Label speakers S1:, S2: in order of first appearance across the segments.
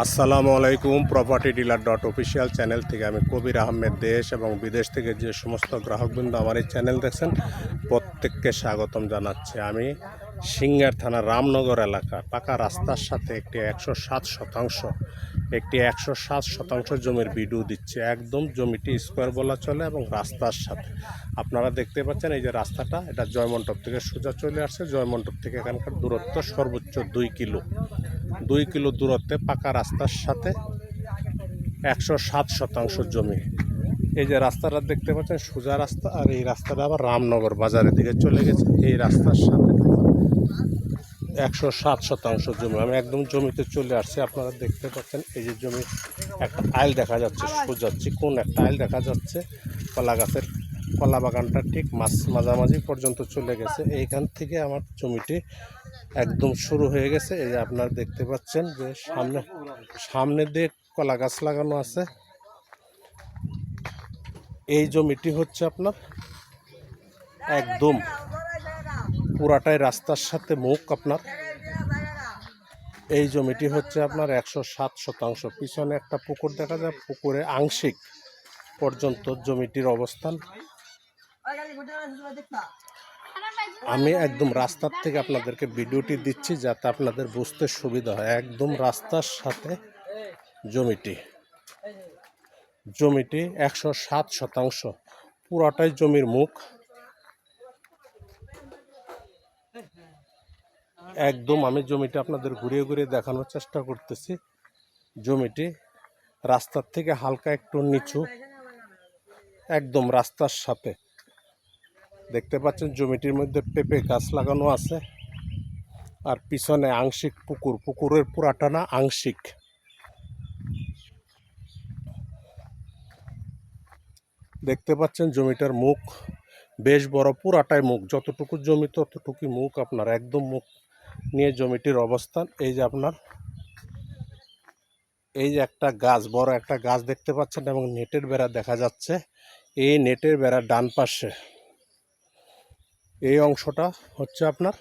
S1: আসসালামু আলাইকুম। Property dealer dot official channel থেকে আমি কবির আহমেদ দেশ এবং বিদেশ থেকে যে সমস্ত গ্রাহকবৃন্দ আমার এই চ্যানেল দেখছেন প্রত্যেককে স্বাগতম জানাচ্ছি। আমি সিঙ্গার থানা রামনগর এলাকা পাকা রাস্তার সাথে একটি 107 শতাংশ জমির ভিডিও দিচ্ছে। একদম জমিটি স্কোয়ার বলা চলে এবং রাস্তার সাথে আপনারা দেখতে পাচ্ছেন এই যে রাস্তাটা, এটা জয়মন্টপ থেকে সোজা চলে আসছে। জয়মন্টপ থেকে এখানকার দূরত্ব সর্বোচ্চ 2 কিলো দূরত্বে পাকা রাস্তার সাথে 107 শতাংশ জমি। এই যে রাস্তাটা দেখতে পাচ্ছেন সোজা রাস্তা, আর এই রাস্তাটা আবার রামনগর বাজারের দিকে চলে গেছে। এই রাস্তার সাথে 107 শতাংশ জমি। আমি একদম জমিতে চলে আসছি। আপনারা দেখতে পাচ্ছেন এই যে জমি একটা আইল দেখা যাচ্ছে, সোজা চিকন একটা আইল দেখা যাচ্ছে। কলা গাছের কলা বাগানটা ঠিক মাঝামাঝি পর্যন্ত চলে গেছে। এইখান থেকে আমার জমিটি একদম শুরু হয়ে গেছে। এই যে আপনারা দেখতে পাচ্ছেন যে সামনে দিয়ে কলা গাছ লাগানো আছে। এই জমিটি হচ্ছে আপনার একদম পুরাটাই রাস্তার সাথে মুখ। আপনার এই জমিটি হচ্ছে আপনার 107 শতাংশ। পিছনে একটা পুকুর দেখা যায়, পুকুরে আংশিক পর্যন্ত জমিটির অবস্থান। আমি একদম রাস্তার থেকে আপনাদেরকে ভিডিওটি দিচ্ছি যাতে আপনাদের বুঝতে সুবিধা হয়। একদম রাস্তার সাথে জমিটি 107 শতাংশ, পুরাটাই জমির মুখ। একদম আমি জমিটি আপনাদের ঘুরিয়ে ঘুরিয়ে দেখানোর চেষ্টা করতেছি। জমিটি রাস্তার থেকে হালকা একটু নিচু, একদম রাস্তার সাথে দেখতে পাচ্ছেন। জমিটির মধ্যে পেঁপে গাছ লাগানো আছে, আর পিছনে আংশিক পুকুরের পুরাটা না, আংশিক। দেখতে পাচ্ছেন জমিটার মুখ বেশ বড়, পুরাটাই মুখ। যতটুকু জমি ততটুকুই মুখ। আপনার একদম মুখ নিয়ে জমিটির অবস্থান। এই যে আপনার এই যে একটা গাছ, বড় একটা গাছ দেখতে পাচ্ছেন এবং নেটের বেড়া দেখা যাচ্ছে। এই নেটের বেড়া ডান পাশে এই অংশটা হচ্ছে আপনার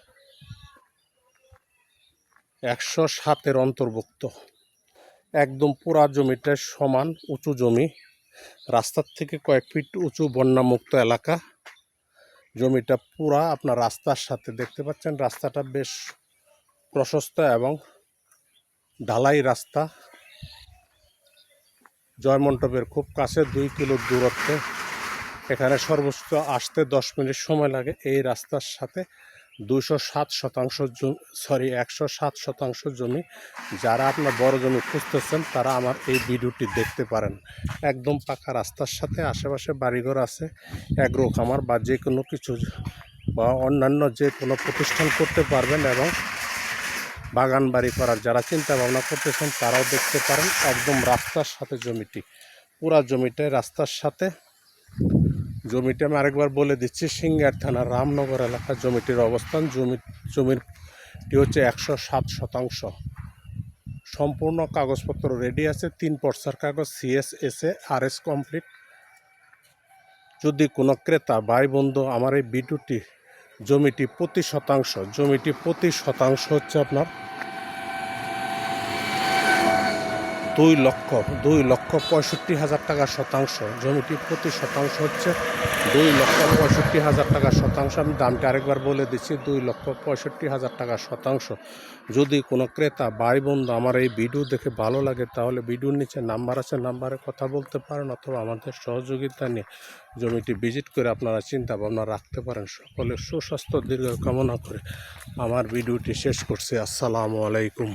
S1: 107-এর অন্তর্ভুক্ত। একদম পুরা জমিটা সমান উঁচু জমি, রাস্তার থেকে কয়েক ফিট উঁচু, বন্যামুক্ত এলাকা। জমিটা পুরা আপনার রাস্তার সাথে দেখতে পাচ্ছেন। রাস্তাটা বেশ প্রশস্ত এবং ঢালাই রাস্তা। জয়মন্টপের খুব কাছে, 2 কিলো দূরত্বে। এখানে সর্বোচ্চ আসতে 10 মিনিট সময় লাগে। এই রাস্তার সাথে 107 শতাংশ জমি। যারা আপনার বড় জমি খুঁজতেছেন তারা আমার এই ভিডিওটি দেখতে পারেন। একদম পাকা রাস্তার সাথে, আশেপাশে বাড়িঘর আছে, অ্যাগ্রো খামার বা যে কোনো কিছু বা অন্যান্য যে কোনো প্রতিষ্ঠান করতে পারবেন, এবং বাগান বাড়ি করার যারা চিন্তা ভাবনা করতেছেন তারাও দেখতে পারেন। একদম রাস্তার সাথে জমিটি, পুরা জমিটাই রাস্তার সাথে। জমিটি আমি আরেকবার বলে দিচ্ছি, সিঙ্গার থানা রামনগর এলাকা জমিটির অবস্থান। জমিটি হচ্ছে 107 শতাংশ। সম্পূর্ণ কাগজপত্র রেডি আছে, 3 পর্সার কাগজ, CSSA RS কমপ্লিট। যদি কোনো ক্রেতা ভাই বন্ধু আমার এই ভিডিওটি, জমিটি প্রতি শতাংশ হচ্ছে আপনার 2,65,000 টাকা শতাংশ। জমিটি প্রতি শতাংশ হচ্ছে 2,65,000 টাকা শতাংশ। আমি দামটা আরেকবার বলে দিচ্ছি, 2,65,000 টাকা শতাংশ। যদি কোনো ক্রেতা ভাই বন্ধু আমার এই ভিডিও দেখে ভালো লাগে তাহলে ভিডিওর নিচে নাম্বার আছে, নাম্বারে কথা বলতে পারেন, অথবা আমাদের সহযোগিতা নিয়ে জমিটি ভিজিট করে আপনারা চিন্তা ভাবনা রাখতে পারেন। সকলের সুস্বাস্থ্য দীর্ঘ কামনা করে আমার ভিডিওটি শেষ করছি। আসসালামু আলাইকুম।